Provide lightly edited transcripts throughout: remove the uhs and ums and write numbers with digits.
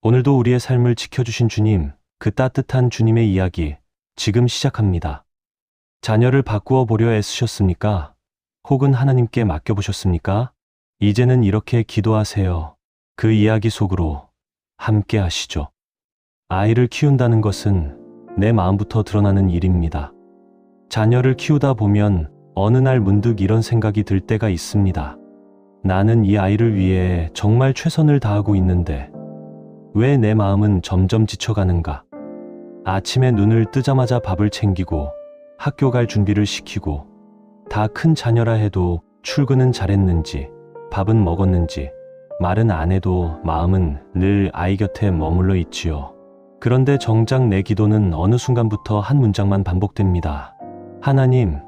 오늘도 우리의 삶을 지켜주신 주님, 그 따뜻한 주님의 이야기, 지금 시작합니다. 자녀를 바꾸어 보려 애쓰셨습니까? 혹은 하나님께 맡겨보셨습니까? 이제는 이렇게 기도하세요. 그 이야기 속으로 함께 하시죠. 아이를 키운다는 것은 내 마음부터 드러나는 일입니다. 자녀를 키우다 보면 어느 날 문득 이런 생각이 들 때가 있습니다. 나는 이 아이를 위해 정말 최선을 다하고 있는데 왜 내 마음은 점점 지쳐가는가? 아침에 눈을 뜨자마자 밥을 챙기고 학교 갈 준비를 시키고 다 큰 자녀라 해도 출근은 잘했는지 밥은 먹었는지 말은 안 해도 마음은 늘 아이 곁에 머물러 있지요. 그런데 정작 내 기도는 어느 순간부터 한 문장만 반복됩니다. 하나님,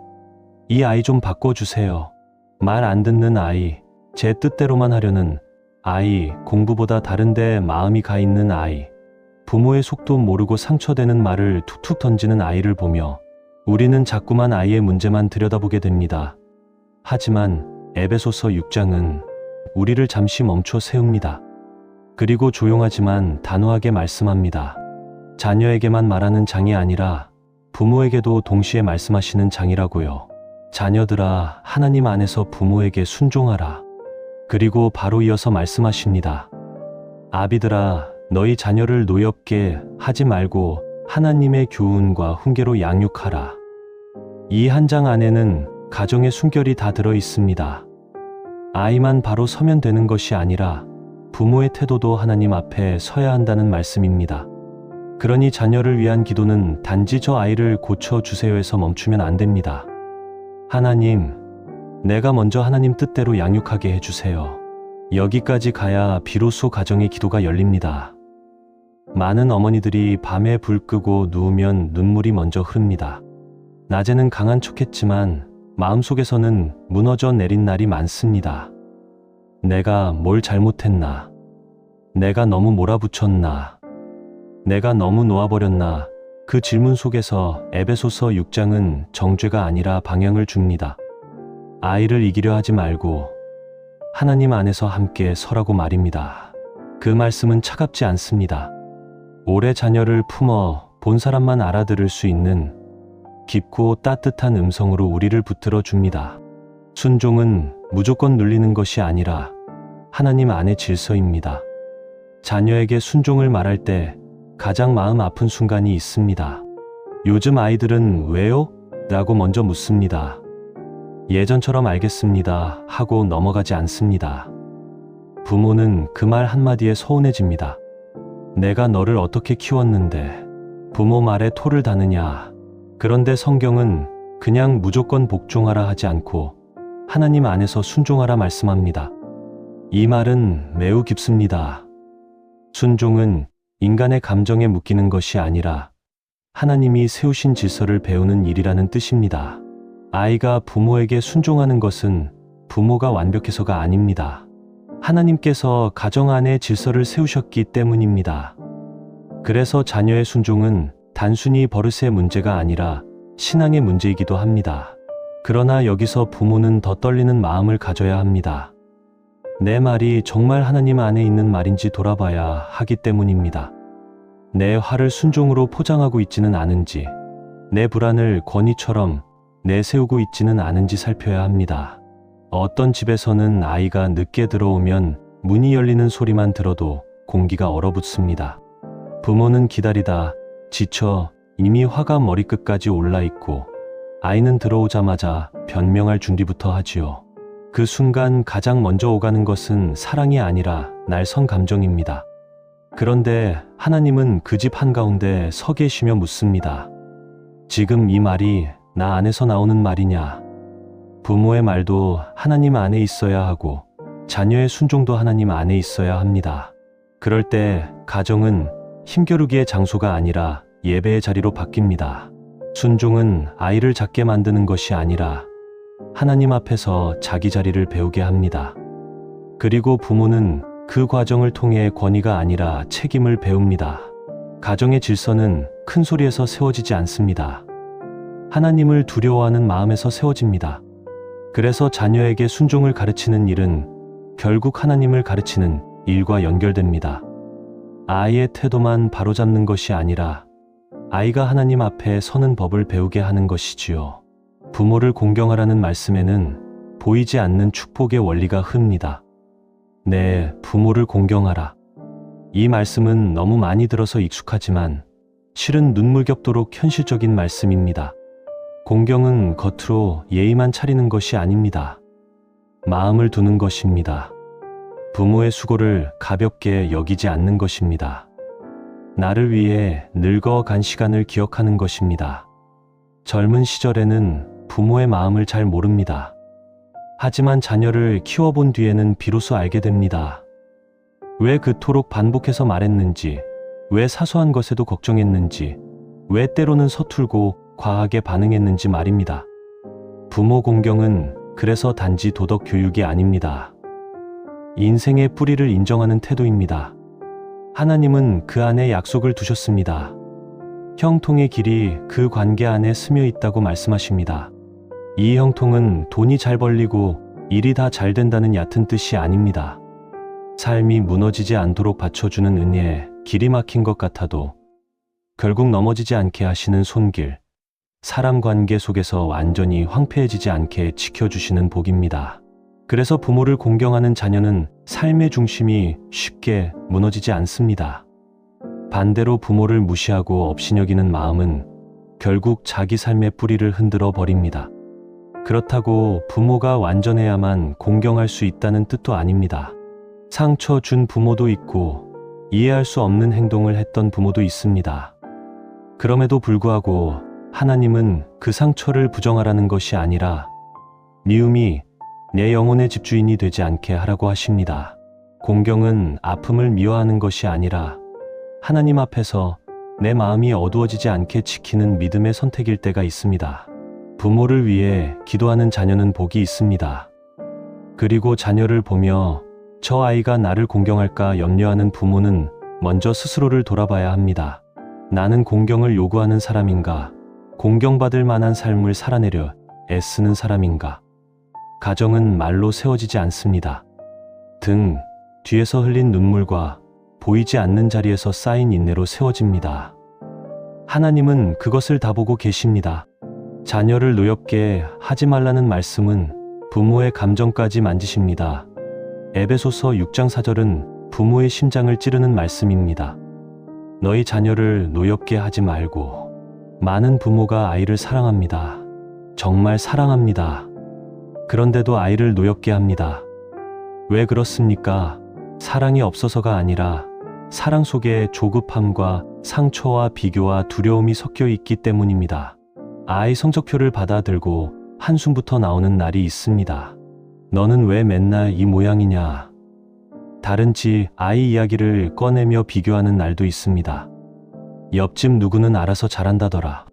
이 아이 좀 바꿔주세요. 말 안 듣는 아이, 제 뜻대로만 하려는 아이, 공부보다 다른데 마음이 가 있는 아이, 부모의 속도 모르고 상처되는 말을 툭툭 던지는 아이를 보며 우리는 자꾸만 아이의 문제만 들여다보게 됩니다. 하지만 에베소서 6장은 우리를 잠시 멈춰 세웁니다. 그리고 조용하지만 단호하게 말씀합니다. 자녀에게만 말하는 장이 아니라 부모에게도 동시에 말씀하시는 장이라고요. 자녀들아, 하나님 안에서 부모에게 순종하라. 그리고 바로 이어서 말씀하십니다. 아비들아, 너희 자녀를 노엽게 하지 말고 하나님의 교훈과 훈계로 양육하라. 이 한 장 안에는 가정의 숨결이 다 들어 있습니다. 아이만 바로 서면 되는 것이 아니라 부모의 태도도 하나님 앞에 서야 한다는 말씀입니다. 그러니 자녀를 위한 기도는 단지 저 아이를 고쳐주세요에서 멈추면 안 됩니다. 하나님, 내가 먼저 하나님 뜻대로 양육하게 해주세요. 여기까지 가야 비로소 가정의 기도가 열립니다. 많은 어머니들이 밤에 불 끄고 누우면 눈물이 먼저 흐릅니다. 낮에는 강한 척했지만 마음속에서는 무너져 내린 날이 많습니다. 내가 뭘 잘못했나? 내가 너무 몰아붙였나? 내가 너무 놓아버렸나? 그 질문 속에서 에베소서 6장은 정죄가 아니라 방향을 줍니다. 아이를 이기려 하지 말고 하나님 안에서 함께 서라고 말입니다. 그 말씀은 차갑지 않습니다. 오래 자녀를 품어 본 사람만 알아들을 수 있는 깊고 따뜻한 음성으로 우리를 붙들어 줍니다. 순종은 무조건 눌리는 것이 아니라 하나님 안의 질서입니다. 자녀에게 순종을 말할 때 가장 마음 아픈 순간이 있습니다. 요즘 아이들은 왜요? 라고 먼저 묻습니다. 예전처럼 알겠습니다 하고 넘어가지 않습니다. 부모는 그 말 한마디에 서운해집니다. 내가 너를 어떻게 키웠는데 부모 말에 토를 다느냐. 그런데 성경은 그냥 무조건 복종하라 하지 않고 하나님 안에서 순종하라 말씀합니다. 이 말은 매우 깊습니다. 순종은 인간의 감정에 묶이는 것이 아니라 하나님이 세우신 질서를 배우는 일이라는 뜻입니다. 아이가 부모에게 순종하는 것은 부모가 완벽해서가 아닙니다. 하나님께서 가정 안에 질서를 세우셨기 때문입니다. 그래서 자녀의 순종은 단순히 버릇의 문제가 아니라 신앙의 문제이기도 합니다. 그러나 여기서 부모는 더 떨리는 마음을 가져야 합니다. 내 말이 정말 하나님 안에 있는 말인지 돌아봐야 하기 때문입니다. 내 화를 순종으로 포장하고 있지는 않은지, 내 불안을 권위처럼 내세우고 있지는 않은지 살펴야 합니다. 어떤 집에서는 아이가 늦게 들어오면 문이 열리는 소리만 들어도 공기가 얼어붙습니다. 부모는 기다리다 지쳐 이미 화가 머리끝까지 올라 있고 아이는 들어오자마자 변명할 준비부터 하지요. 그 순간 가장 먼저 오가는 것은 사랑이 아니라 날선 감정입니다. 그런데 하나님은 그 집 한가운데 서 계시며 묻습니다. 지금 이 말이 나 안에서 나오는 말이냐? 부모의 말도 하나님 안에 있어야 하고 자녀의 순종도 하나님 안에 있어야 합니다. 그럴 때 가정은 힘겨루기의 장소가 아니라 예배의 자리로 바뀝니다. 순종은 아이를 작게 만드는 것이 아니라 하나님 앞에서 자기 자리를 배우게 합니다. 그리고 부모는 그 과정을 통해 권위가 아니라 책임을 배웁니다. 가정의 질서는 큰 소리에서 세워지지 않습니다. 하나님을 두려워하는 마음에서 세워집니다. 그래서 자녀에게 순종을 가르치는 일은 결국 하나님을 가르치는 일과 연결됩니다. 아이의 태도만 바로잡는 것이 아니라 아이가 하나님 앞에 서는 법을 배우게 하는 것이지요. 부모를 공경하라는 말씀에는 보이지 않는 축복의 원리가 흡니다. 네, 부모를 공경하라. 이 말씀은 너무 많이 들어서 익숙하지만 실은 눈물겹도록 현실적인 말씀입니다. 공경은 겉으로 예의만 차리는 것이 아닙니다. 마음을 두는 것입니다. 부모의 수고를 가볍게 여기지 않는 것입니다. 나를 위해 늙어간 시간을 기억하는 것입니다. 젊은 시절에는 부모의 마음을 잘 모릅니다. 하지만 자녀를 키워본 뒤에는 비로소 알게 됩니다. 왜 그토록 반복해서 말했는지, 왜 사소한 것에도 걱정했는지, 왜 때로는 서툴고 과하게 반응했는지 말입니다. 부모 공경은 그래서 단지 도덕 교육이 아닙니다. 인생의 뿌리를 인정하는 태도입니다. 하나님은 그 안에 약속을 두셨습니다. 형통의 길이 그 관계 안에 스며 있다고 말씀하십니다. 이 형통은 돈이 잘 벌리고 일이 다 잘 된다는 얕은 뜻이 아닙니다. 삶이 무너지지 않도록 받쳐주는 은혜에 길이 막힌 것 같아도 결국 넘어지지 않게 하시는 손길, 사람 관계 속에서 완전히 황폐해지지 않게 지켜주시는 복입니다. 그래서 부모를 공경하는 자녀는 삶의 중심이 쉽게 무너지지 않습니다. 반대로 부모를 무시하고 업신여기는 마음은 결국 자기 삶의 뿌리를 흔들어 버립니다. 그렇다고 부모가 완전해야만 공경할 수 있다는 뜻도 아닙니다. 상처 준 부모도 있고 이해할 수 없는 행동을 했던 부모도 있습니다. 그럼에도 불구하고 하나님은 그 상처를 부정하라는 것이 아니라 미움이 내 영혼의 집주인이 되지 않게 하라고 하십니다. 공경은 아픔을 미워하는 것이 아니라 하나님 앞에서 내 마음이 어두워지지 않게 지키는 믿음의 선택일 때가 있습니다. 부모를 위해 기도하는 자녀는 복이 있습니다. 그리고 자녀를 보며 저 아이가 나를 공경할까 염려하는 부모는 먼저 스스로를 돌아봐야 합니다. 나는 공경을 요구하는 사람인가? 공경받을 만한 삶을 살아내려 애쓰는 사람인가? 가정은 말로 세워지지 않습니다. 등 뒤에서 흘린 눈물과 보이지 않는 자리에서 쌓인 인내로 세워집니다. 하나님은 그것을 다 보고 계십니다. 자녀를 노엽게 하지 말라는 말씀은 부모의 감정까지 만지십니다. 에베소서 6장 4절은 부모의 심장을 찌르는 말씀입니다. 너희 자녀를 노엽게 하지 말고. 많은 부모가 아이를 사랑합니다. 정말 사랑합니다. 그런데도 아이를 노엽게 합니다. 왜 그렇습니까? 사랑이 없어서가 아니라 사랑 속에 조급함과 상처와 비교와 두려움이 섞여 있기 때문입니다. 아이 성적표를 받아들고 한숨부터 나오는 날이 있습니다. 너는 왜 맨날 이 모양이냐? 다른 집 아이 이야기를 꺼내며 비교하는 날도 있습니다. 옆집 누구는 알아서 잘한다더라.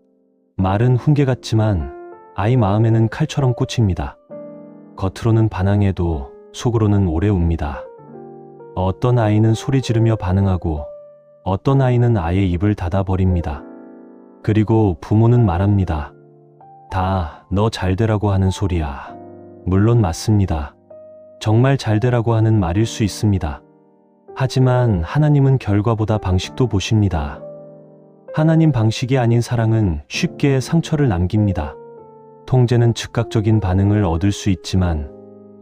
말은 훈계 같지만 아이 마음에는 칼처럼 꽂힙니다. 겉으로는 반항해도 속으로는 오래 웁니다. 어떤 아이는 소리 지르며 반응하고 어떤 아이는 아예 입을 닫아버립니다. 그리고 부모는 말합니다. 다 너 잘되라고 하는 소리야. 물론 맞습니다. 정말 잘되라고 하는 말일 수 있습니다. 하지만 하나님은 결과보다 방식도 보십니다. 하나님 방식이 아닌 사랑은 쉽게 상처를 남깁니다. 통제는 즉각적인 반응을 얻을 수 있지만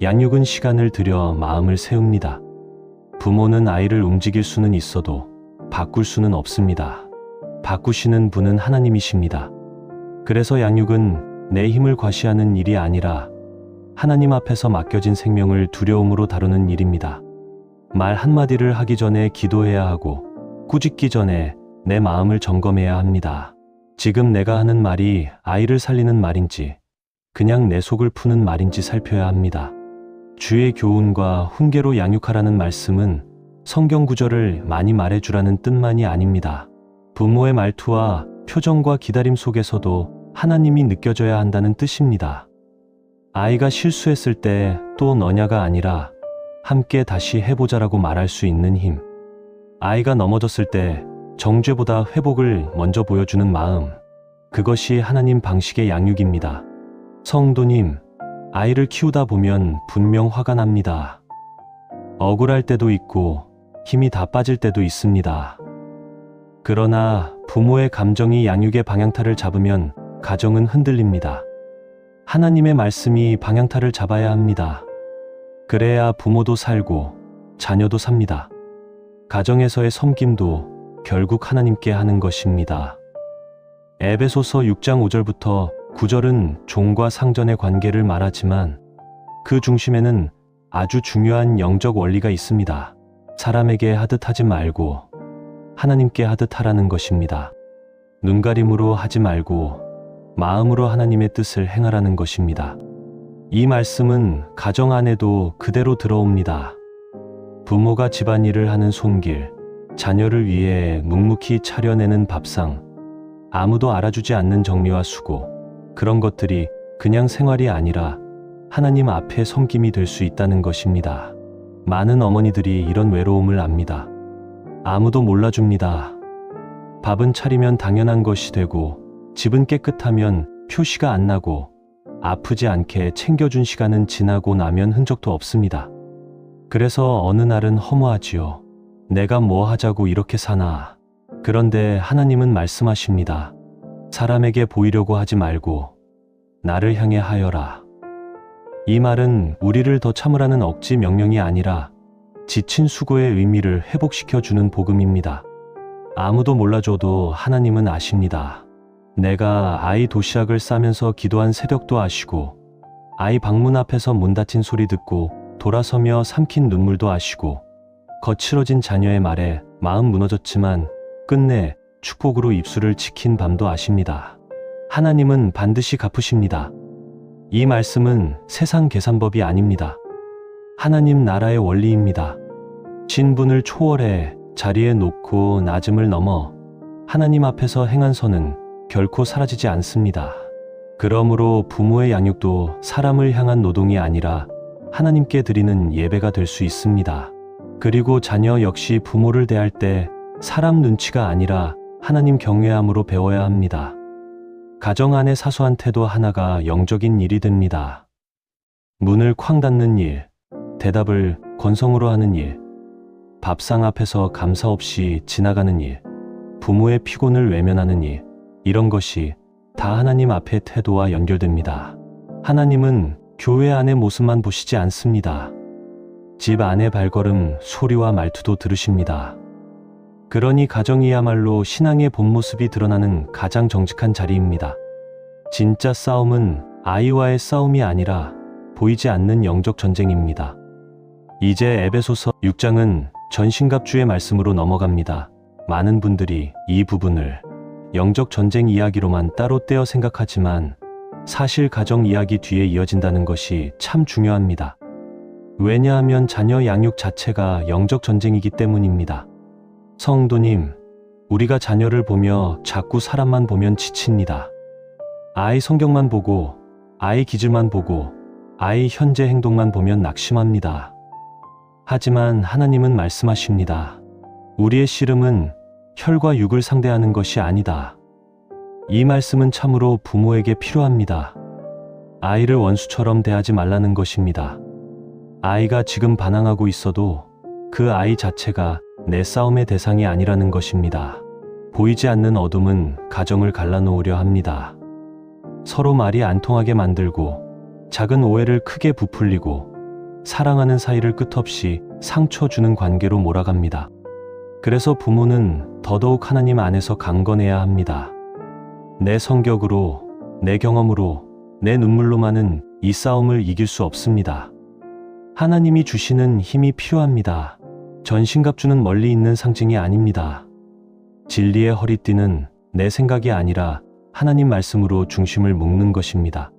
양육은 시간을 들여 마음을 세웁니다. 부모는 아이를 움직일 수는 있어도 바꿀 수는 없습니다. 바꾸시는 분은 하나님이십니다. 그래서 양육은 내 힘을 과시하는 일이 아니라 하나님 앞에서 맡겨진 생명을 두려움으로 다루는 일입니다. 말 한마디를 하기 전에 기도해야 하고 꾸짖기 전에 내 마음을 점검해야 합니다. 지금 내가 하는 말이 아이를 살리는 말인지 그냥 내 속을 푸는 말인지 살펴야 합니다. 주의 교훈과 훈계로 양육하라는 말씀은 성경 구절을 많이 말해주라는 뜻만이 아닙니다. 부모의 말투와 표정과 기다림 속에서도 하나님이 느껴져야 한다는 뜻입니다. 아이가 실수했을 때 또 너냐가 아니라 함께 다시 해보자라고 말할 수 있는 힘. 아이가 넘어졌을 때 정죄보다 회복을 먼저 보여주는 마음. 그것이 하나님 방식의 양육입니다. 성도님, 아이를 키우다 보면 분명 화가 납니다. 억울할 때도 있고 힘이 다 빠질 때도 있습니다. 그러나 부모의 감정이 양육의 방향타를 잡으면 가정은 흔들립니다. 하나님의 말씀이 방향타를 잡아야 합니다. 그래야 부모도 살고 자녀도 삽니다. 가정에서의 섬김도 결국 하나님께 하는 것입니다. 에베소서 6장 5절부터 9절은 종과 상전의 관계를 말하지만 그 중심에는 아주 중요한 영적 원리가 있습니다. 사람에게 하듯 하지 말고 하나님께 하듯 하라는 것입니다. 눈가림으로 하지 말고 마음으로 하나님의 뜻을 행하라는 것입니다. 이 말씀은 가정 안에도 그대로 들어옵니다. 부모가 집안일을 하는 손길, 자녀를 위해 묵묵히 차려내는 밥상, 아무도 알아주지 않는 정리와 수고, 그런 것들이 그냥 생활이 아니라 하나님 앞에 섬김이 될 수 있다는 것입니다. 많은 어머니들이 이런 외로움을 압니다. 아무도 몰라줍니다. 밥은 차리면 당연한 것이 되고 집은 깨끗하면 표시가 안 나고 아프지 않게 챙겨준 시간은 지나고 나면 흔적도 없습니다. 그래서 어느 날은 허무하지요. 내가 뭐 하자고 이렇게 사나. 그런데 하나님은 말씀하십니다. 사람에게 보이려고 하지 말고 나를 향해 하여라. 이 말은 우리를 더 참으라는 억지 명령이 아니라 지친 수고의 의미를 회복시켜주는 복음입니다. 아무도 몰라줘도 하나님은 아십니다. 내가 아이 도시락을 싸면서 기도한 새벽도 아시고, 아이 방문 앞에서 문 닫힌 소리 듣고 돌아서며 삼킨 눈물도 아시고, 거칠어진 자녀의 말에 마음 무너졌지만 끝내 축복으로 입술을 지킨 밤도 아십니다. 하나님은 반드시 갚으십니다. 이 말씀은 세상 계산법이 아닙니다. 하나님 나라의 원리입니다. 신분을 초월해 자리에 놓고 낮음을 넘어 하나님 앞에서 행한 선은 결코 사라지지 않습니다. 그러므로 부모의 양육도 사람을 향한 노동이 아니라 하나님께 드리는 예배가 될 수 있습니다. 그리고 자녀 역시 부모를 대할 때 사람 눈치가 아니라 하나님 경외함으로 배워야 합니다. 가정 안의 사소한 태도 하나가 영적인 일이 됩니다. 문을 쾅 닫는 일, 대답을 건성으로 하는 일, 밥상 앞에서 감사 없이 지나가는 일, 부모의 피곤을 외면하는 일, 이런 것이 다 하나님 앞의 태도와 연결됩니다. 하나님은 교회 안의 모습만 보시지 않습니다. 집 안의 발걸음, 소리와 말투도 들으십니다. 그러니 가정이야말로 신앙의 본 모습이 드러나는 가장 정직한 자리입니다. 진짜 싸움은 아이와의 싸움이 아니라 보이지 않는 영적 전쟁입니다. 이제 에베소서 6장은 전신갑주의 말씀으로 넘어갑니다. 많은 분들이 이 부분을 영적 전쟁 이야기로만 따로 떼어 생각하지만 사실 가정 이야기 뒤에 이어진다는 것이 참 중요합니다. 왜냐하면 자녀 양육 자체가 영적 전쟁이기 때문입니다. 성도님, 우리가 자녀를 보며 자꾸 사람만 보면 지칩니다. 아이 성격만 보고, 아이 기질만 보고, 아이 현재 행동만 보면 낙심합니다. 하지만 하나님은 말씀하십니다. 우리의 씨름은 혈과 육을 상대하는 것이 아니다. 이 말씀은 참으로 부모에게 필요합니다. 아이를 원수처럼 대하지 말라는 것입니다. 아이가 지금 반항하고 있어도 그 아이 자체가 내 싸움의 대상이 아니라는 것입니다. 보이지 않는 어둠은 가정을 갈라놓으려 합니다. 서로 말이 안 통하게 만들고 작은 오해를 크게 부풀리고 사랑하는 사이를 끝없이 상처 주는 관계로 몰아갑니다. 그래서 부모는 더더욱 하나님 안에서 강건해야 합니다. 내 성격으로, 내 경험으로, 내 눈물로만은 이 싸움을 이길 수 없습니다. 하나님이 주시는 힘이 필요합니다. 전신갑주는 멀리 있는 상징이 아닙니다. 진리의 허리띠는 내 생각이 아니라 하나님 말씀으로 중심을 묶는 것입니다.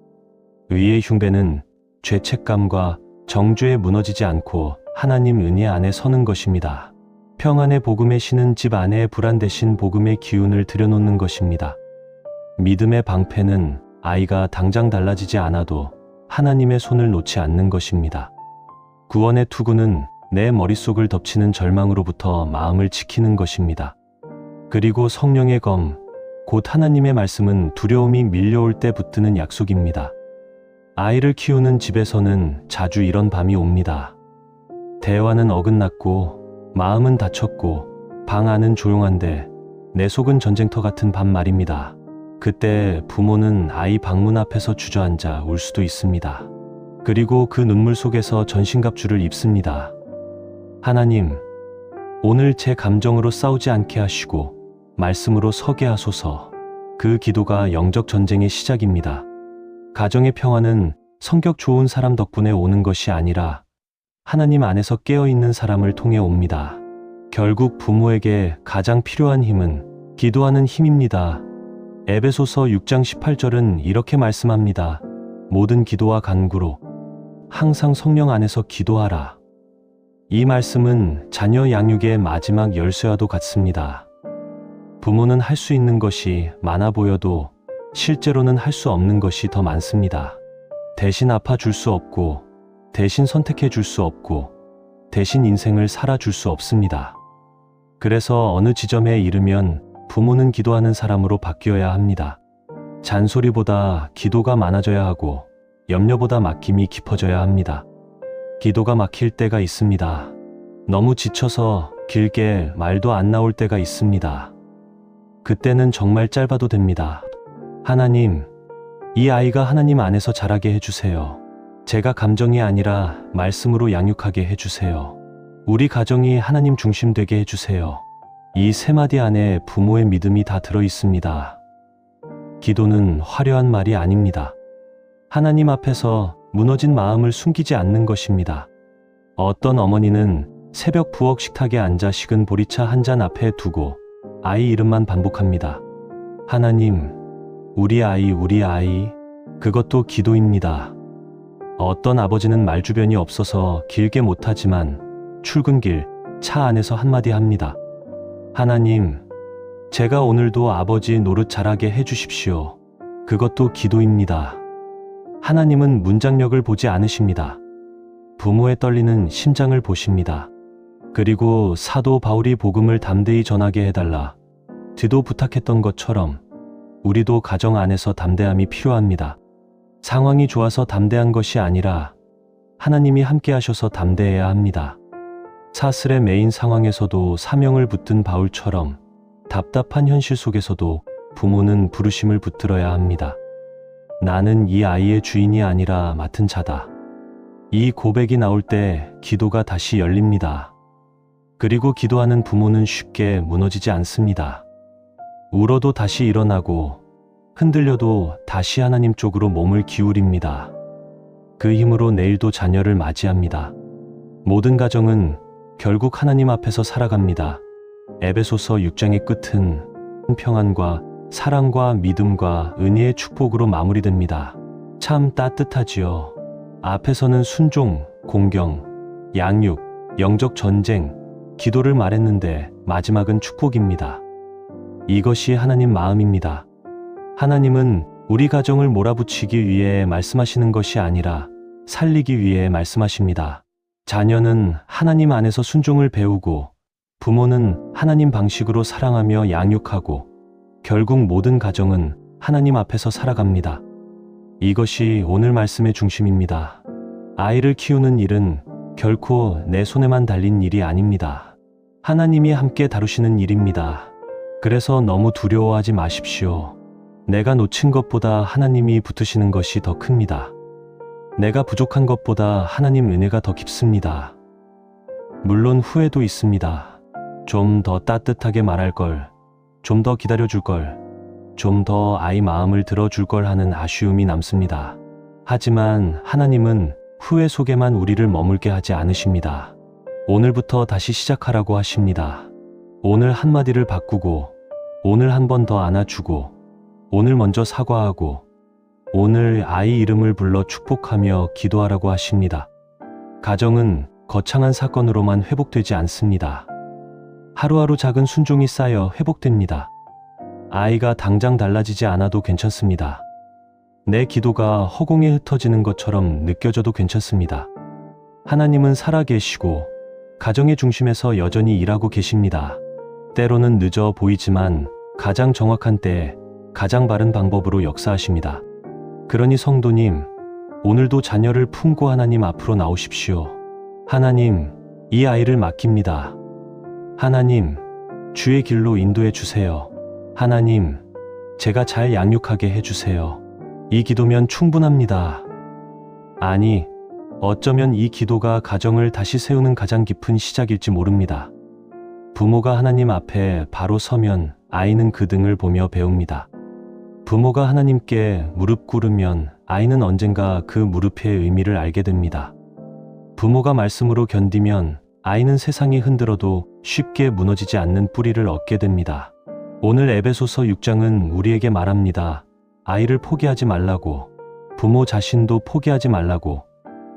의의 흉배는 죄책감과 정죄에 무너지지 않고 하나님 은혜 안에 서는 것입니다. 평안의 복음의 신은 집 안에 불안 대신 복음의 기운을 들여놓는 것입니다. 믿음의 방패는 아이가 당장 달라지지 않아도 하나님의 손을 놓지 않는 것입니다. 구원의 투구는 내 머릿속을 덮치는 절망으로부터 마음을 지키는 것입니다. 그리고 성령의 검, 곧 하나님의 말씀은 두려움이 밀려올 때 붙드는 약속입니다. 아이를 키우는 집에서는 자주 이런 밤이 옵니다. 대화는 어긋났고 마음은 다쳤고 방 안은 조용한데 내 속은 전쟁터 같은 밤 말입니다. 그때 부모는 아이 방문 앞에서 주저앉아 울 수도 있습니다. 그리고 그 눈물 속에서 전신갑주를 입습니다. 하나님, 오늘 제 감정으로 싸우지 않게 하시고 말씀으로 서게 하소서. 그 기도가 영적 전쟁의 시작입니다. 가정의 평화는 성격 좋은 사람 덕분에 오는 것이 아니라 하나님 안에서 깨어있는 사람을 통해 옵니다. 결국 부모에게 가장 필요한 힘은 기도하는 힘입니다. 에베소서 6장 18절은 이렇게 말씀합니다. 모든 기도와 간구로 항상 성령 안에서 기도하라. 이 말씀은 자녀 양육의 마지막 열쇠와도 같습니다. 부모는 할 수 있는 것이 많아 보여도 실제로는 할 수 없는 것이 더 많습니다. 대신 아파줄 수 없고, 대신 선택해 줄 수 없고, 대신 인생을 살아줄 수 없습니다. 그래서 어느 지점에 이르면 부모는 기도하는 사람으로 바뀌어야 합니다. 잔소리보다 기도가 많아져야 하고, 염려보다 맡김이 깊어져야 합니다. 기도가 막힐 때가 있습니다. 너무 지쳐서 길게 말도 안 나올 때가 있습니다. 그때는 정말 짧아도 됩니다. 하나님, 이 아이가 하나님 안에서 자라게 해주세요. 제가 감정이 아니라 말씀으로 양육하게 해주세요. 우리 가정이 하나님 중심 되게 해주세요. 이 세 마디 안에 부모의 믿음이 다 들어 있습니다. 기도는 화려한 말이 아닙니다. 하나님 앞에서 무너진 마음을 숨기지 않는 것입니다. 어떤 어머니는 새벽 부엌 식탁에 앉아 식은 보리차 한 잔 앞에 두고 아이 이름만 반복합니다. 하나님, 우리 아이, 우리 아이. 그것도 기도입니다. 어떤 아버지는 말주변이 없어서 길게 못하지만 출근길 차 안에서 한마디 합니다. 하나님, 제가 오늘도 아버지 노릇 잘하게 해주십시오. 그것도 기도입니다. 하나님은 문장력을 보지 않으십니다. 부모의 떨리는 심장을 보십니다. 그리고 사도 바울이 복음을 담대히 전하게 해달라 뒤도 부탁했던 것처럼 우리도 가정 안에서 담대함이 필요합니다. 상황이 좋아서 담대한 것이 아니라 하나님이 함께 하셔서 담대해야 합니다. 사슬의 메인 상황에서도 사명을 붙든 바울처럼 답답한 현실 속에서도 부모는 부르심을 붙들어야 합니다. 나는 이 아이의 주인이 아니라 맡은 자다. 이 고백이 나올 때 기도가 다시 열립니다. 그리고 기도하는 부모는 쉽게 무너지지 않습니다. 울어도 다시 일어나고 흔들려도 다시 하나님 쪽으로 몸을 기울입니다. 그 힘으로 내일도 자녀를 맞이합니다. 모든 가정은 결국 하나님 앞에서 살아갑니다. 에베소서 6장의 끝은 평안과 사랑과 믿음과 은혜의 축복으로 마무리됩니다. 참 따뜻하지요. 앞에서는 순종, 공경, 양육, 영적 전쟁, 기도를 말했는데 마지막은 축복입니다. 이것이 하나님 마음입니다. 하나님은 우리 가정을 몰아붙이기 위해 말씀하시는 것이 아니라 살리기 위해 말씀하십니다. 자녀는 하나님 안에서 순종을 배우고 부모는 하나님 방식으로 사랑하며 양육하고 결국 모든 가정은 하나님 앞에서 살아갑니다. 이것이 오늘 말씀의 중심입니다. 아이를 키우는 일은 결코 내 손에만 달린 일이 아닙니다. 하나님이 함께 다루시는 일입니다. 그래서 너무 두려워하지 마십시오. 내가 놓친 것보다 하나님이 붙으시는 것이 더 큽니다. 내가 부족한 것보다 하나님 은혜가 더 깊습니다. 물론 후회도 있습니다. 좀 더 따뜻하게 말할 걸, 좀 더 기다려줄 걸, 좀 더 아이 마음을 들어줄 걸 하는 아쉬움이 남습니다. 하지만 하나님은 후회 속에만 우리를 머물게 하지 않으십니다. 오늘부터 다시 시작하라고 하십니다. 오늘 한마디를 바꾸고, 오늘 한 번 더 안아주고, 오늘 먼저 사과하고, 오늘 아이 이름을 불러 축복하며 기도하라고 하십니다. 가정은 거창한 사건으로만 회복되지 않습니다. 하루하루 작은 순종이 쌓여 회복됩니다. 아이가 당장 달라지지 않아도 괜찮습니다. 내 기도가 허공에 흩어지는 것처럼 느껴져도 괜찮습니다. 하나님은 살아계시고 가정의 중심에서 여전히 일하고 계십니다. 때로는 늦어 보이지만 가장 정확한 때에 가장 바른 방법으로 역사하십니다. 그러니 성도님, 오늘도 자녀를 품고 하나님 앞으로 나오십시오. 하나님, 이 아이를 맡깁니다. 하나님, 주의 길로 인도해 주세요. 하나님, 제가 잘 양육하게 해주세요. 이 기도면 충분합니다. 아니, 어쩌면 이 기도가 가정을 다시 세우는 가장 깊은 시작일지 모릅니다. 부모가 하나님 앞에 바로 서면 아이는 그 등을 보며 배웁니다. 부모가 하나님께 무릎 꿇으면 아이는 언젠가 그 무릎의 의미를 알게 됩니다. 부모가 말씀으로 견디면 아이는 세상이 흔들어도 쉽게 무너지지 않는 뿌리를 얻게 됩니다. 오늘 에베소서 6장은 우리에게 말합니다. 아이를 포기하지 말라고, 부모 자신도 포기하지 말라고,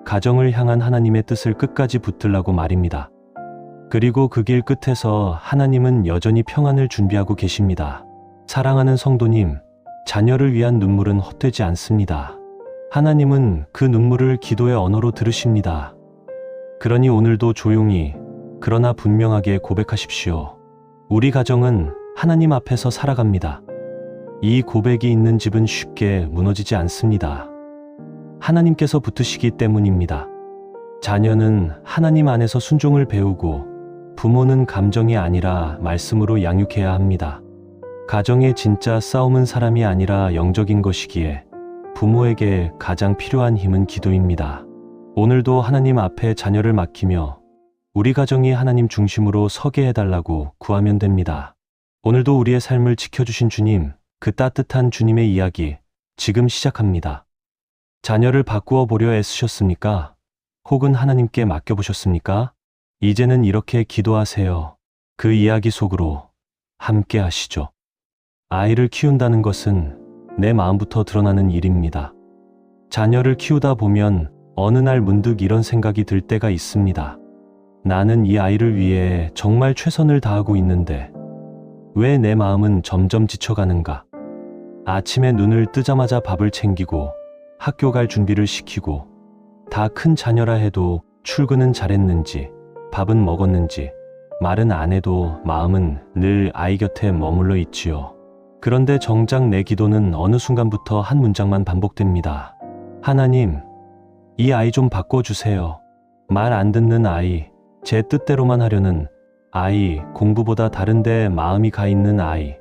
가정을 향한 하나님의 뜻을 끝까지 붙들라고 말입니다. 그리고 그 길 끝에서 하나님은 여전히 평안을 준비하고 계십니다. 사랑하는 성도님, 자녀를 위한 눈물은 헛되지 않습니다. 하나님은 그 눈물을 기도의 언어로 들으십니다. 그러니 오늘도 조용히, 그러나 분명하게 고백하십시오. 우리 가정은 하나님 앞에서 살아갑니다. 이 고백이 있는 집은 쉽게 무너지지 않습니다. 하나님께서 붙으시기 때문입니다. 자녀는 하나님 안에서 순종을 배우고 부모는 감정이 아니라 말씀으로 양육해야 합니다. 가정의 진짜 싸움은 사람이 아니라 영적인 것이기에 부모에게 가장 필요한 힘은 기도입니다. 오늘도 하나님 앞에 자녀를 맡기며 우리 가정이 하나님 중심으로 서게 해달라고 구하면 됩니다. 오늘도 우리의 삶을 지켜주신 주님, 그 따뜻한 주님의 이야기 지금 시작합니다. 자녀를 바꾸어 보려 애쓰셨습니까? 혹은 하나님께 맡겨보셨습니까? 이제는 이렇게 기도하세요. 그 이야기 속으로 함께 하시죠. 아이를 키운다는 것은 내 마음부터 드러나는 일입니다. 자녀를 키우다 보면 어느 날 문득 이런 생각이 들 때가 있습니다. 나는 이 아이를 위해 정말 최선을 다하고 있는데 왜 내 마음은 점점 지쳐가는가? 아침에 눈을 뜨자마자 밥을 챙기고 학교 갈 준비를 시키고 다 큰 자녀라 해도 출근은 잘했는지 밥은 먹었는지 말은 안 해도 마음은 늘 아이 곁에 머물러 있지요. 그런데 정작 내 기도는 어느 순간부터 한 문장만 반복됩니다. 하나님, 이 아이 좀 바꿔주세요. 말 안 듣는 아이, 제 뜻대로만 하려는 아이, 공부보다 다른데 마음이 가 있는 아이,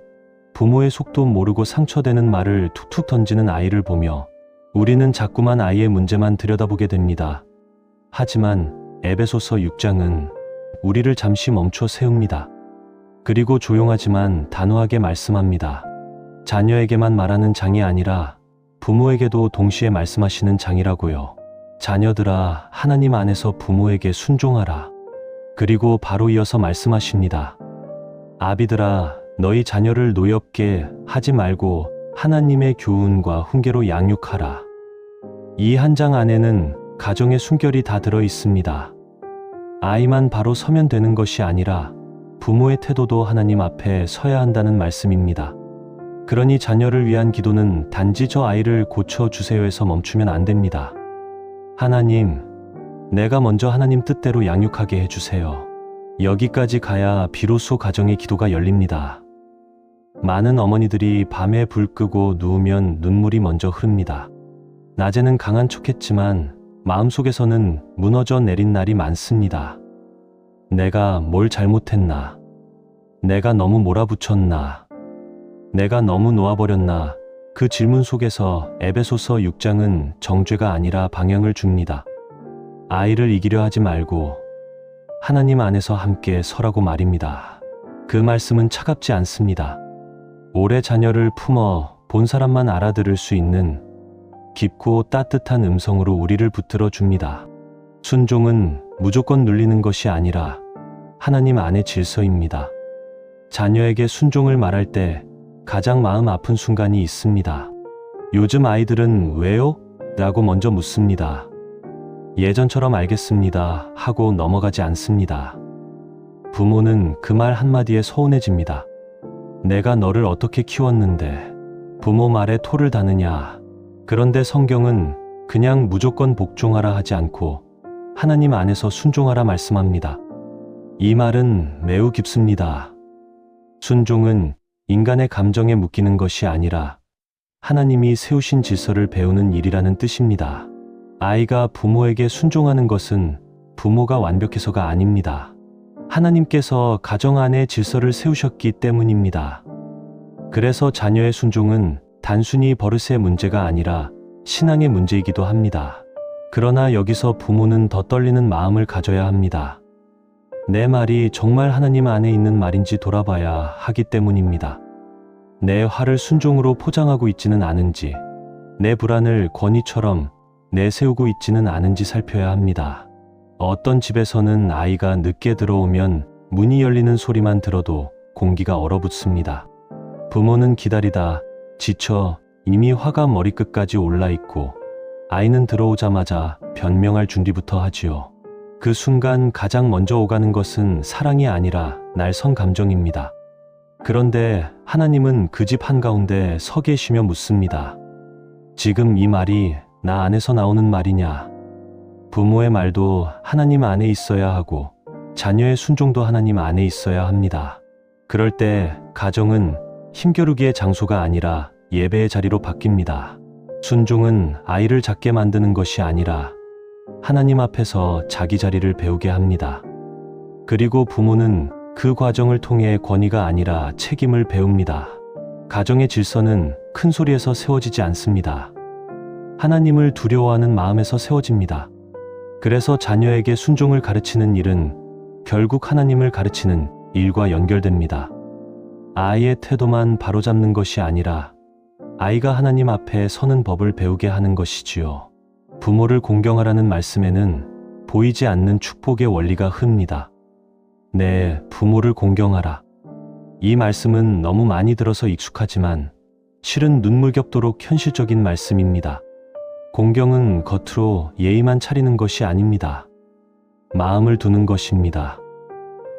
부모의 속도 모르고 상처되는 말을 툭툭 던지는 아이를 보며 우리는 자꾸만 아이의 문제만 들여다보게 됩니다. 하지만 에베소서 6장은 우리를 잠시 멈춰 세웁니다. 그리고 조용하지만 단호하게 말씀합니다. 자녀에게만 말하는 장이 아니라 부모에게도 동시에 말씀하시는 장이라고요. 자녀들아, 하나님 안에서 부모에게 순종하라. 그리고 바로 이어서 말씀하십니다. 아비들아, 너희 자녀를 노엽게 하지 말고 하나님의 교훈과 훈계로 양육하라. 이 한 장 안에는 가정의 숨결이 다 들어 있습니다. 아이만 바로 서면 되는 것이 아니라 부모의 태도도 하나님 앞에 서야 한다는 말씀입니다. 그러니 자녀를 위한 기도는 단지 저 아이를 고쳐주세요에서 멈추면 안 됩니다. 하나님, 내가 먼저 하나님 뜻대로 양육하게 해주세요. 여기까지 가야 비로소 가정의 기도가 열립니다. 많은 어머니들이 밤에 불 끄고 누우면 눈물이 먼저 흐릅니다. 낮에는 강한 척했지만 마음속에서는 무너져 내린 날이 많습니다. 내가 뭘 잘못했나? 내가 너무 몰아붙였나? 내가 너무 놓아버렸나? 그 질문 속에서 에베소서 6장은 정죄가 아니라 방향을 줍니다. 아이를 이기려 하지 말고 하나님 안에서 함께 서라고 말입니다. 그 말씀은 차갑지 않습니다. 오래 자녀를 품어 본 사람만 알아들을 수 있는 깊고 따뜻한 음성으로 우리를 붙들어 줍니다. 순종은 무조건 눌리는 것이 아니라 하나님 안의 질서입니다. 자녀에게 순종을 말할 때 가장 마음 아픈 순간이 있습니다. 요즘 아이들은 왜요? 라고 먼저 묻습니다. 예전처럼 알겠습니다 하고 넘어가지 않습니다. 부모는 그 말 한마디에 서운해집니다. 내가 너를 어떻게 키웠는데 부모 말에 토를 다느냐. 그런데 성경은 그냥 무조건 복종하라 하지 않고 하나님 안에서 순종하라 말씀합니다. 이 말은 매우 깊습니다. 순종은 인간의 감정에 묶이는 것이 아니라 하나님이 세우신 질서를 배우는 일이라는 뜻입니다. 아이가 부모에게 순종하는 것은 부모가 완벽해서가 아닙니다. 하나님께서 가정 안에 질서를 세우셨기 때문입니다. 그래서 자녀의 순종은 단순히 버릇의 문제가 아니라 신앙의 문제이기도 합니다. 그러나 여기서 부모는 더 떨리는 마음을 가져야 합니다. 내 말이 정말 하나님 안에 있는 말인지 돌아봐야 하기 때문입니다. 내 화를 순종으로 포장하고 있지는 않은지, 내 불안을 권위처럼 내세우고 있지는 않은지 살펴야 합니다. 어떤 집에서는 아이가 늦게 들어오면 문이 열리는 소리만 들어도 공기가 얼어붙습니다. 부모는 기다리다 지쳐 이미 화가 머리끝까지 올라 있고, 아이는 들어오자마자 변명할 준비부터 하지요. 그 순간 가장 먼저 오가는 것은 사랑이 아니라 날선 감정입니다. 그런데 하나님은 그 집 한가운데 서 계시며 묻습니다. 지금 이 말이 나 안에서 나오는 말이냐? 부모의 말도 하나님 안에 있어야 하고 자녀의 순종도 하나님 안에 있어야 합니다. 그럴 때 가정은 힘겨루기의 장소가 아니라 예배의 자리로 바뀝니다. 순종은 아이를 작게 만드는 것이 아니라 하나님 앞에서 자기 자리를 배우게 합니다. 그리고 부모는 그 과정을 통해 권위가 아니라 책임을 배웁니다. 가정의 질서는 큰 소리에서 세워지지 않습니다. 하나님을 두려워하는 마음에서 세워집니다. 그래서 자녀에게 순종을 가르치는 일은 결국 하나님을 가르치는 일과 연결됩니다. 아이의 태도만 바로잡는 것이 아니라 아이가 하나님 앞에 서는 법을 배우게 하는 것이지요. 부모를 공경하라는 말씀에는 보이지 않는 축복의 원리가 흡니다. 네, 부모를 공경하라. 이 말씀은 너무 많이 들어서 익숙하지만 실은 눈물겹도록 현실적인 말씀입니다. 공경은 겉으로 예의만 차리는 것이 아닙니다. 마음을 두는 것입니다.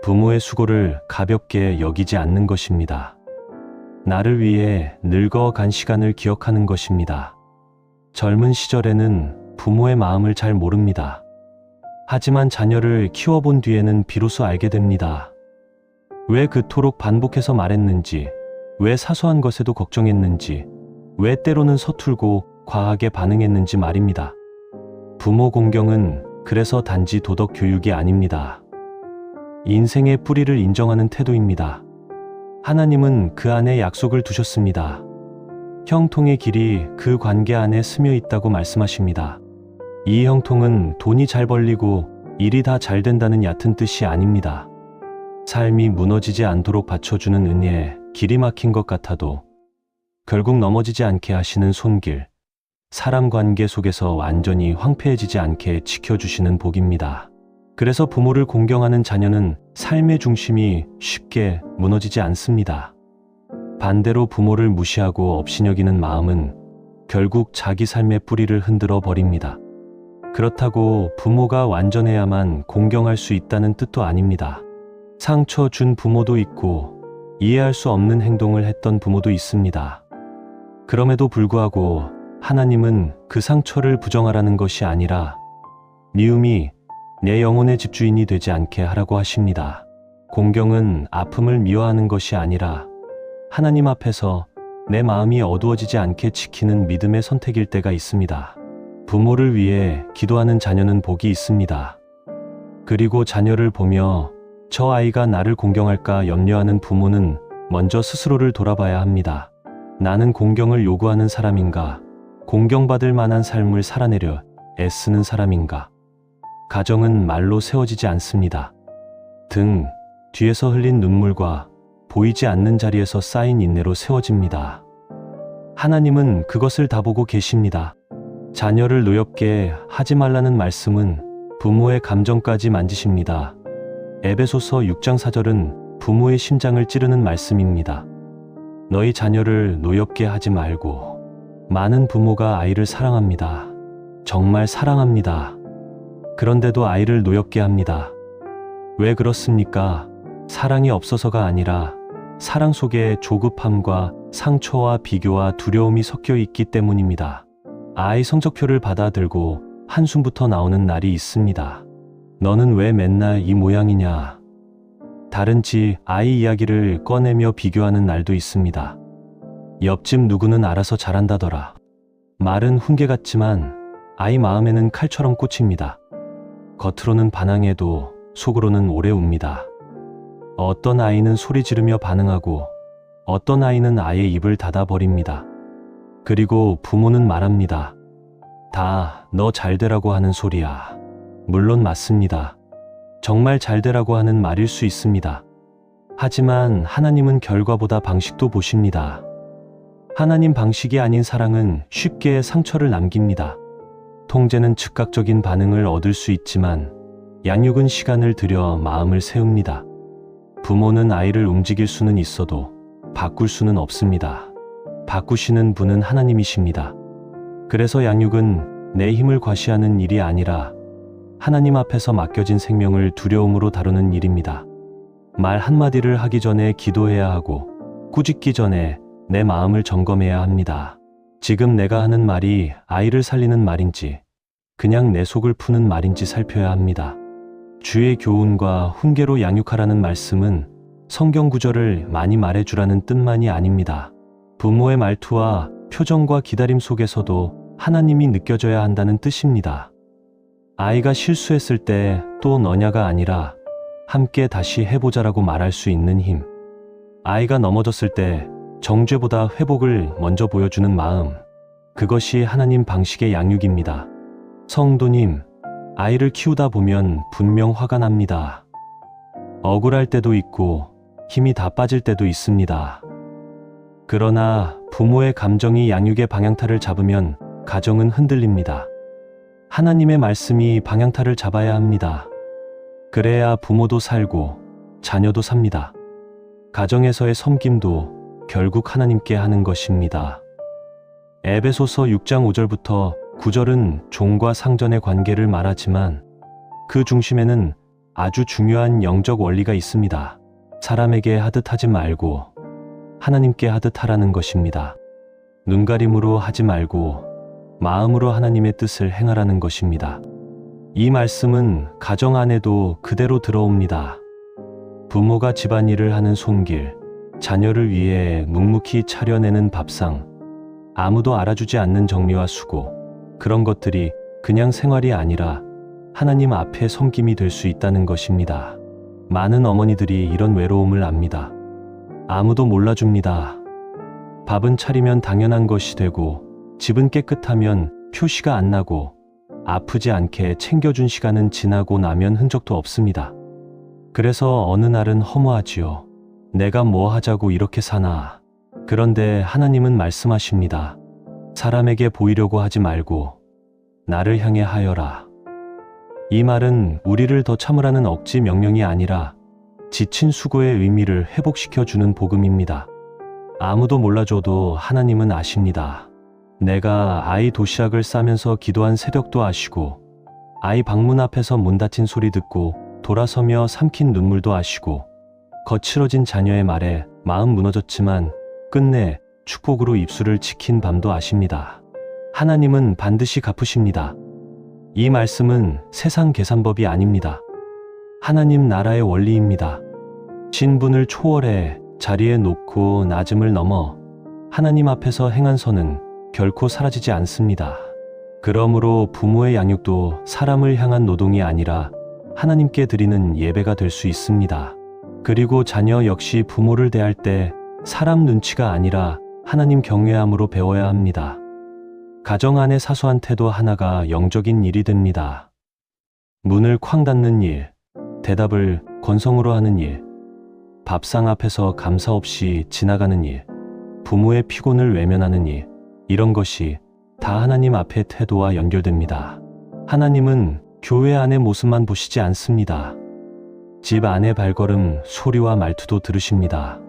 부모의 수고를 가볍게 여기지 않는 것입니다. 나를 위해 늙어간 시간을 기억하는 것입니다. 젊은 시절에는 부모의 마음을 잘 모릅니다. 하지만 자녀를 키워본 뒤에는 비로소 알게 됩니다. 왜 그토록 반복해서 말했는지, 왜 사소한 것에도 걱정했는지, 왜 때로는 서툴고 과하게 반응했는지 말입니다. 부모 공경은 그래서 단지 도덕 교육이 아닙니다. 인생의 뿌리를 인정하는 태도입니다. 하나님은 그 안에 약속을 두셨습니다. 형통의 길이 그 관계 안에 스며 있다고 말씀하십니다. 이 형통은 돈이 잘 벌리고 일이 다 잘 된다는 얕은 뜻이 아닙니다. 삶이 무너지지 않도록 받쳐주는 은혜에 길이 막힌 것 같아도 결국 넘어지지 않게 하시는 손길, 사람 관계 속에서 완전히 황폐해지지 않게 지켜주시는 복입니다. 그래서 부모를 공경하는 자녀는 삶의 중심이 쉽게 무너지지 않습니다. 반대로 부모를 무시하고 업신여기는 마음은 결국 자기 삶의 뿌리를 흔들어 버립니다. 그렇다고 부모가 완전해야만 공경할 수 있다는 뜻도 아닙니다. 상처 준 부모도 있고 이해할 수 없는 행동을 했던 부모도 있습니다. 그럼에도 불구하고 하나님은 그 상처를 부정하라는 것이 아니라 미움이 내 영혼의 집주인이 되지 않게 하라고 하십니다. 공경은 아픔을 미워하는 것이 아니라 하나님 앞에서 내 마음이 어두워지지 않게 지키는 믿음의 선택일 때가 있습니다. 부모를 위해 기도하는 자녀는 복이 있습니다. 그리고 자녀를 보며 저 아이가 나를 공경할까 염려하는 부모는 먼저 스스로를 돌아봐야 합니다. 나는 공경을 요구하는 사람인가? 공경받을 만한 삶을 살아내려 애쓰는 사람인가? 가정은 말로 세워지지 않습니다. 등 뒤에서 흘린 눈물과 보이지 않는 자리에서 쌓인 인내로 세워집니다. 하나님은 그것을 다 보고 계십니다. 자녀를 노엽게 하지 말라는 말씀은 부모의 감정까지 만지십니다. 에베소서 6장 4절은 부모의 심장을 찌르는 말씀입니다. 너희 자녀를 노엽게 하지 말고. 많은 부모가 아이를 사랑합니다. 정말 사랑합니다. 그런데도 아이를 노엽게 합니다. 왜 그렇습니까? 사랑이 없어서가 아니라 사랑 속에 조급함과 상처와 비교와 두려움이 섞여 있기 때문입니다. 아이 성적표를 받아들고 한숨부터 나오는 날이 있습니다. 너는 왜 맨날 이 모양이냐? 다른 집 아이 이야기를 꺼내며 비교하는 날도 있습니다. 옆집 누구는 알아서 잘한다더라. 말은 훈계 같지만 아이 마음에는 칼처럼 꽂힙니다. 겉으로는 반항해도 속으로는 오래 웁니다. 어떤 아이는 소리 지르며 반응하고 어떤 아이는 아예 입을 닫아버립니다. 그리고 부모는 말합니다. 다 너 잘되라고 하는 소리야. 물론 맞습니다. 정말 잘되라고 하는 말일 수 있습니다. 하지만 하나님은 결과보다 방식도 보십니다. 하나님 방식이 아닌 사랑은 쉽게 상처를 남깁니다. 통제는 즉각적인 반응을 얻을 수 있지만 양육은 시간을 들여 마음을 세웁니다. 부모는 아이를 움직일 수는 있어도 바꿀 수는 없습니다. 바꾸시는 분은 하나님이십니다. 그래서 양육은 내 힘을 과시하는 일이 아니라 하나님 앞에서 맡겨진 생명을 두려움으로 다루는 일입니다. 말 한마디를 하기 전에 기도해야 하고 꾸짖기 전에 내 마음을 점검해야 합니다. 지금 내가 하는 말이 아이를 살리는 말인지 그냥 내 속을 푸는 말인지 살펴야 합니다. 주의 교훈과 훈계로 양육하라는 말씀은 성경 구절을 많이 말해주라는 뜻만이 아닙니다. 부모의 말투와 표정과 기다림 속에서도 하나님이 느껴져야 한다는 뜻입니다. 아이가 실수했을 때 또 너냐가 아니라 함께 다시 해보자라고 말할 수 있는 힘. 아이가 넘어졌을 때 정죄보다 회복을 먼저 보여주는 마음. 그것이 하나님 방식의 양육입니다. 성도님, 아이를 키우다 보면 분명 화가 납니다. 억울할 때도 있고 힘이 다 빠질 때도 있습니다. 그러나 부모의 감정이 양육의 방향타를 잡으면 가정은 흔들립니다. 하나님의 말씀이 방향타를 잡아야 합니다. 그래야 부모도 살고 자녀도 삽니다. 가정에서의 섬김도 결국 하나님께 하는 것입니다. 에베소서 6장 5절부터 9절은 종과 상전의 관계를 말하지만 그 중심에는 아주 중요한 영적 원리가 있습니다. 사람에게 하듯 하지 말고 하나님께 하듯 하라는 것입니다. 눈가림으로 하지 말고 마음으로 하나님의 뜻을 행하라는 것입니다. 이 말씀은 가정 안에도 그대로 들어옵니다. 부모가 집안일을 하는 손길, 자녀를 위해 묵묵히 차려내는 밥상, 아무도 알아주지 않는 정리와 수고, 그런 것들이 그냥 생활이 아니라 하나님 앞에 섬김이 될 수 있다는 것입니다. 많은 어머니들이 이런 외로움을 압니다. 아무도 몰라줍니다. 밥은 차리면 당연한 것이 되고 집은 깨끗하면 표시가 안 나고 아프지 않게 챙겨준 시간은 지나고 나면 흔적도 없습니다. 그래서 어느 날은 허무하지요. 내가 뭐 하자고 이렇게 사나. 그런데 하나님은 말씀하십니다. 사람에게 보이려고 하지 말고 나를 향해 하여라. 이 말은 우리를 더 참으라는 억지 명령이 아니라 지친 수고의 의미를 회복시켜주는 복음입니다. 아무도 몰라줘도 하나님은 아십니다. 내가 아이 도시락을 싸면서 기도한 새벽도 아시고 아이 방문 앞에서 문 닫힌 소리 듣고 돌아서며 삼킨 눈물도 아시고 거칠어진 자녀의 말에 마음 무너졌지만 끝내 축복으로 입술을 지킨 밤도 아십니다. 하나님은 반드시 갚으십니다. 이 말씀은 세상 계산법이 아닙니다. 하나님 나라의 원리입니다. 신분을 초월해 자리에 놓고 낮음을 넘어 하나님 앞에서 행한 선은 결코 사라지지 않습니다. 그러므로 부모의 양육도 사람을 향한 노동이 아니라 하나님께 드리는 예배가 될 수 있습니다. 그리고 자녀 역시 부모를 대할 때 사람 눈치가 아니라 하나님 경외함으로 배워야 합니다. 가정 안의 사소한 태도 하나가 영적인 일이 됩니다. 문을 쾅 닫는 일, 대답을 건성으로 하는 일, 밥상 앞에서 감사 없이 지나가는 일, 부모의 피곤을 외면하는 일, 이런 것이 다 하나님 앞의 태도와 연결됩니다. 하나님은 교회 안의 모습만 보시지 않습니다. 집 안의 발걸음, 소리와 말투도 들으십니다.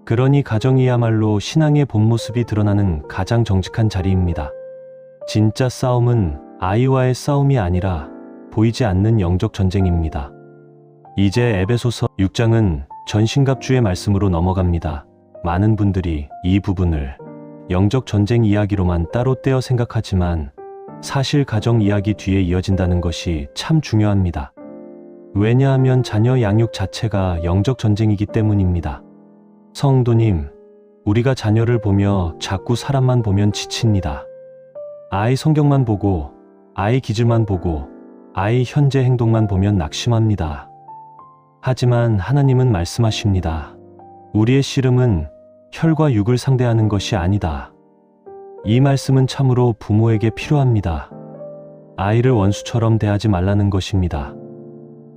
그러니 가정이야말로 신앙의 본 모습이 드러나는 가장 정직한 자리입니다. 진짜 싸움은 아이와의 싸움이 아니라 보이지 않는 영적 전쟁입니다. 이제 에베소서 6장은 전신갑주의 말씀으로 넘어갑니다. 많은 분들이 이 부분을 영적 전쟁 이야기로만 따로 떼어 생각하지만 사실 가정 이야기 뒤에 이어진다는 것이 참 중요합니다. 왜냐하면 자녀 양육 자체가 영적 전쟁이기 때문입니다. 성도님, 우리가 자녀를 보며 자꾸 사람만 보면 지칩니다. 아이 성격만 보고, 아이 기질만 보고, 아이 현재 행동만 보면 낙심합니다. 하지만 하나님은 말씀하십니다. 우리의 씨름은 혈과 육을 상대하는 것이 아니다. 이 말씀은 참으로 부모에게 필요합니다. 아이를 원수처럼 대하지 말라는 것입니다.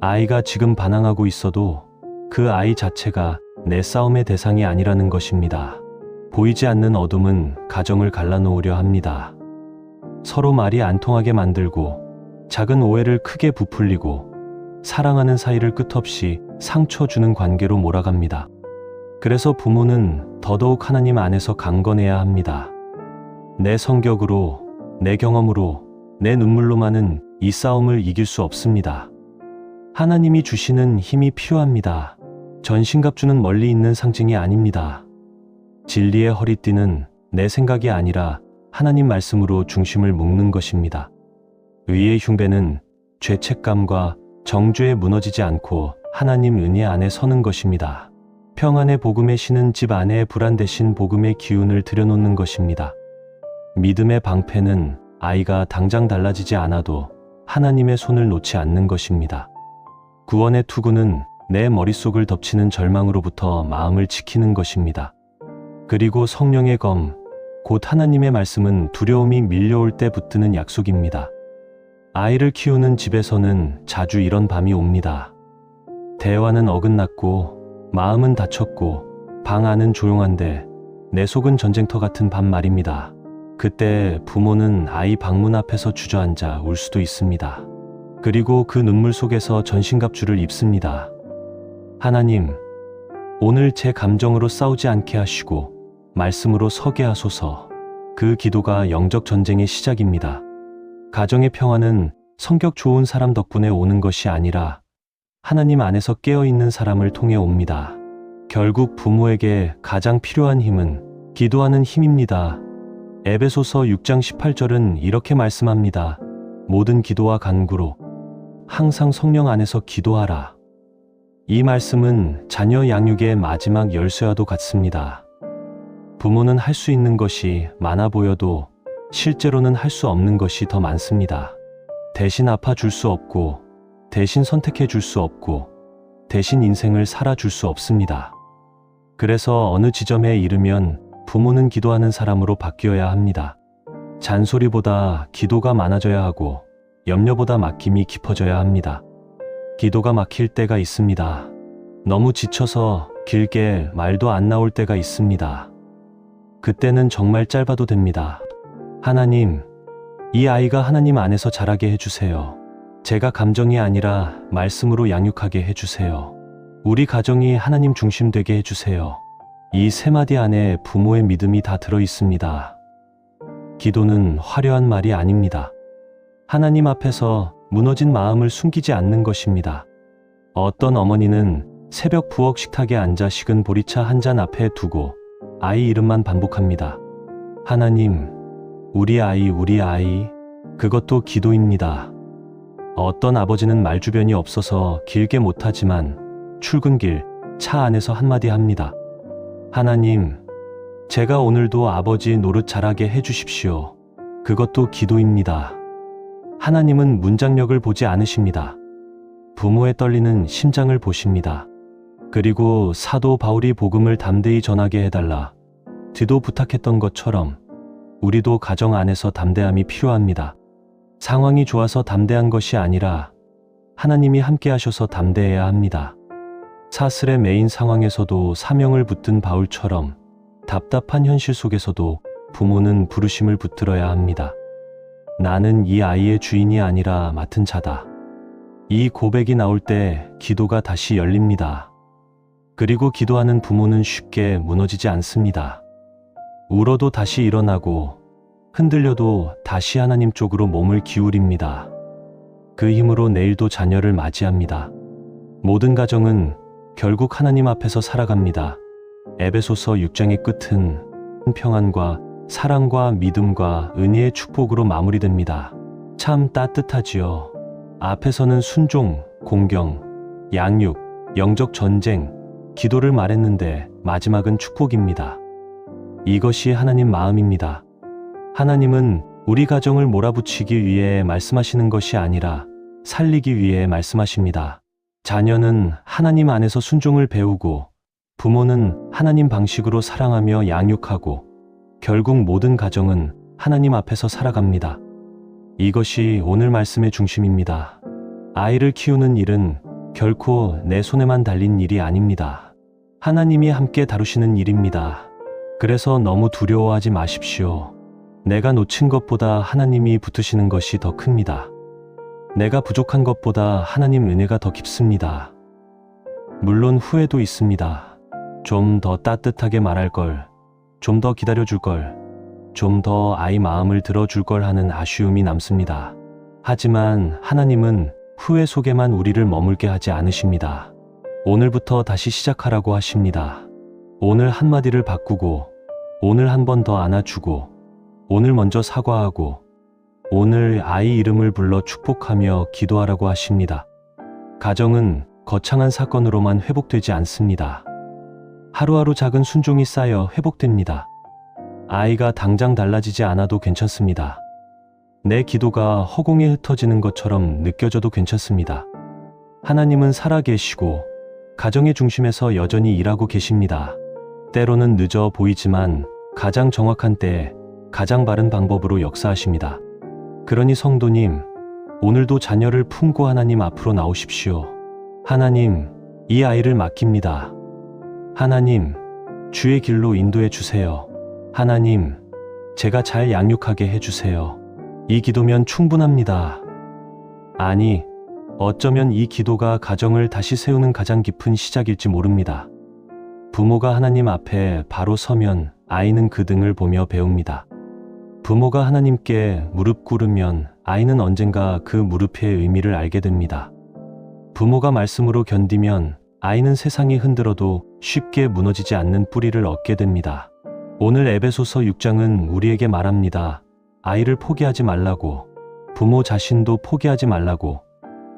아이가 지금 반항하고 있어도 그 아이 자체가 내 싸움의 대상이 아니라는 것입니다. 보이지 않는 어둠은 가정을 갈라놓으려 합니다. 서로 말이 안 통하게 만들고 작은 오해를 크게 부풀리고 사랑하는 사이를 끝없이 상처 주는 관계로 몰아갑니다. 그래서 부모는 더더욱 하나님 안에서 강건해야 합니다. 내 성격으로, 내 경험으로, 내 눈물로만은 이 싸움을 이길 수 없습니다. 하나님이 주시는 힘이 필요합니다. 전신갑주는 멀리 있는 상징이 아닙니다. 진리의 허리띠는 내 생각이 아니라 하나님 말씀으로 중심을 묶는 것입니다. 의의 흉배는 죄책감과 정죄에 무너지지 않고 하나님 은혜 안에 서는 것입니다. 평안의 복음의 신은 집 안에 불안 대신 복음의 기운을 들여놓는 것입니다. 믿음의 방패는 아이가 당장 달라지지 않아도 하나님의 손을 놓지 않는 것입니다. 구원의 투구는 내 머릿속을 덮치는 절망으로부터 마음을 지키는 것입니다. 그리고 성령의 검, 곧 하나님의 말씀은 두려움이 밀려올 때 붙드는 약속입니다. 아이를 키우는 집에서는 자주 이런 밤이 옵니다. 대화는 어긋났고 마음은 다쳤고 방 안은 조용한데 내 속은 전쟁터 같은 밤 말입니다. 그때 부모는 아이 방문 앞에서 주저앉아 울 수도 있습니다. 그리고 그 눈물 속에서 전신갑주를 입습니다. 하나님, 오늘 제 감정으로 싸우지 않게 하시고 말씀으로 서게 하소서. 그 기도가 영적 전쟁의 시작입니다. 가정의 평화는 성격 좋은 사람 덕분에 오는 것이 아니라 하나님 안에서 깨어있는 사람을 통해 옵니다. 결국 부모에게 가장 필요한 힘은 기도하는 힘입니다. 에베소서 6장 18절은 이렇게 말씀합니다. 모든 기도와 간구로 항상 성령 안에서 기도하라. 이 말씀은 자녀 양육의 마지막 열쇠와도 같습니다. 부모는 할 수 있는 것이 많아 보여도 실제로는 할 수 없는 것이 더 많습니다. 대신 아파줄 수 없고, 대신 선택해 줄 수 없고, 대신 인생을 살아줄 수 없습니다. 그래서 어느 지점에 이르면 부모는 기도하는 사람으로 바뀌어야 합니다. 잔소리보다 기도가 많아져야 하고, 염려보다 맡김이 깊어져야 합니다. 기도가 막힐 때가 있습니다. 너무 지쳐서 길게 말도 안 나올 때가 있습니다. 그때는 정말 짧아도 됩니다. 하나님, 이 아이가 하나님 안에서 자라게 해주세요. 제가 감정이 아니라 말씀으로 양육하게 해주세요. 우리 가정이 하나님 중심 되게 해주세요. 이 세 마디 안에 부모의 믿음이 다 들어 있습니다. 기도는 화려한 말이 아닙니다. 하나님 앞에서 무너진 마음을 숨기지 않는 것입니다. 어떤 어머니는 새벽 부엌 식탁에 앉아 식은 보리차 한 잔 앞에 두고 아이 이름만 반복합니다. 하나님, 우리 아이, 우리 아이. 그것도 기도입니다. 어떤 아버지는 말주변이 없어서 길게 못하지만 출근길 차 안에서 한마디 합니다. 하나님, 제가 오늘도 아버지 노릇 잘하게 해주십시오. 그것도 기도입니다. 하나님은 문장력을 보지 않으십니다. 부모의 떨리는 심장을 보십니다. 그리고 사도 바울이 복음을 담대히 전하게 해달라 디도 부탁했던 것처럼 우리도 가정 안에서 담대함이 필요합니다. 상황이 좋아서 담대한 것이 아니라 하나님이 함께 하셔서 담대해야 합니다. 사슬의 메인 상황에서도 사명을 붙든 바울처럼 답답한 현실 속에서도 부모는 부르심을 붙들어야 합니다. 나는 이 아이의 주인이 아니라 맡은 자다. 이 고백이 나올 때 기도가 다시 열립니다. 그리고 기도하는 부모는 쉽게 무너지지 않습니다. 울어도 다시 일어나고 흔들려도 다시 하나님 쪽으로 몸을 기울입니다. 그 힘으로 내일도 자녀를 맞이합니다. 모든 가정은 결국 하나님 앞에서 살아갑니다. 에베소서 6장의 끝은 평안과 사랑과 믿음과 은혜의 축복으로 마무리됩니다. 참 따뜻하지요. 앞에서는 순종, 공경, 양육, 영적 전쟁, 기도를 말했는데 마지막은 축복입니다. 이것이 하나님 마음입니다. 하나님은 우리 가정을 몰아붙이기 위해 말씀하시는 것이 아니라 살리기 위해 말씀하십니다. 자녀는 하나님 안에서 순종을 배우고 부모는 하나님 방식으로 사랑하며 양육하고 결국 모든 가정은 하나님 앞에서 살아갑니다. 이것이 오늘 말씀의 중심입니다. 아이를 키우는 일은 결코 내 손에만 달린 일이 아닙니다. 하나님이 함께 다루시는 일입니다. 그래서 너무 두려워하지 마십시오. 내가 놓친 것보다 하나님이 붙으시는 것이 더 큽니다. 내가 부족한 것보다 하나님 은혜가 더 깊습니다. 물론 후회도 있습니다. 좀 더 따뜻하게 말할 걸, 좀 더 기다려줄 걸, 좀 더 아이 마음을 들어줄 걸 하는 아쉬움이 남습니다. 하지만 하나님은 후회 속에만 우리를 머물게 하지 않으십니다. 오늘부터 다시 시작하라고 하십니다. 오늘 한마디를 바꾸고, 오늘 한 번 더 안아주고, 오늘 먼저 사과하고, 오늘 아이 이름을 불러 축복하며 기도하라고 하십니다. 가정은 거창한 사건으로만 회복되지 않습니다. 하루하루 작은 순종이 쌓여 회복됩니다. 아이가 당장 달라지지 않아도 괜찮습니다. 내 기도가 허공에 흩어지는 것처럼 느껴져도 괜찮습니다. 하나님은 살아계시고 가정의 중심에서 여전히 일하고 계십니다. 때로는 늦어 보이지만 가장 정확한 때에 가장 바른 방법으로 역사하십니다. 그러니 성도님, 오늘도 자녀를 품고 하나님 앞으로 나오십시오. 하나님, 이 아이를 맡깁니다. 하나님, 주의 길로 인도해 주세요. 하나님, 제가 잘 양육하게 해주세요. 이 기도면 충분합니다. 아니, 어쩌면 이 기도가 가정을 다시 세우는 가장 깊은 시작일지 모릅니다. 부모가 하나님 앞에 바로 서면 아이는 그 등을 보며 배웁니다. 부모가 하나님께 무릎 꿇으면 아이는 언젠가 그 무릎의 의미를 알게 됩니다. 부모가 말씀으로 견디면 아이는 세상이 흔들어도 쉽게 무너지지 않는 뿌리를 얻게 됩니다. 오늘 에베소서 6장은 우리에게 말합니다. 아이를 포기하지 말라고, 부모 자신도 포기하지 말라고,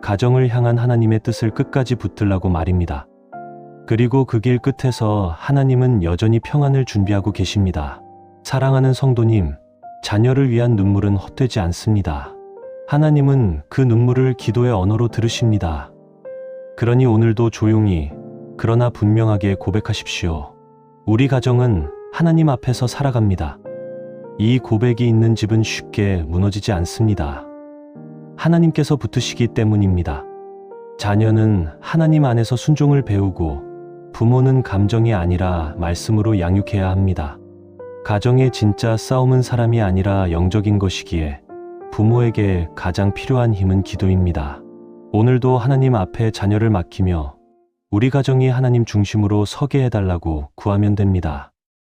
가정을 향한 하나님의 뜻을 끝까지 붙들라고 말입니다. 그리고 그 길 끝에서 하나님은 여전히 평안을 준비하고 계십니다. 사랑하는 성도님, 자녀를 위한 눈물은 헛되지 않습니다. 하나님은 그 눈물을 기도의 언어로 들으십니다. 그러니 오늘도 조용히, 그러나 분명하게 고백하십시오. 우리 가정은 하나님 앞에서 살아갑니다. 이 고백이 있는 집은 쉽게 무너지지 않습니다. 하나님께서 붙으시기 때문입니다. 자녀는 하나님 안에서 순종을 배우고 부모는 감정이 아니라 말씀으로 양육해야 합니다. 가정의 진짜 싸움은 사람이 아니라 영적인 것이기에 부모에게 가장 필요한 힘은 기도입니다. 오늘도 하나님 앞에 자녀를 맡기며 우리 가정이 하나님 중심으로 서게 해달라고 구하면 됩니다.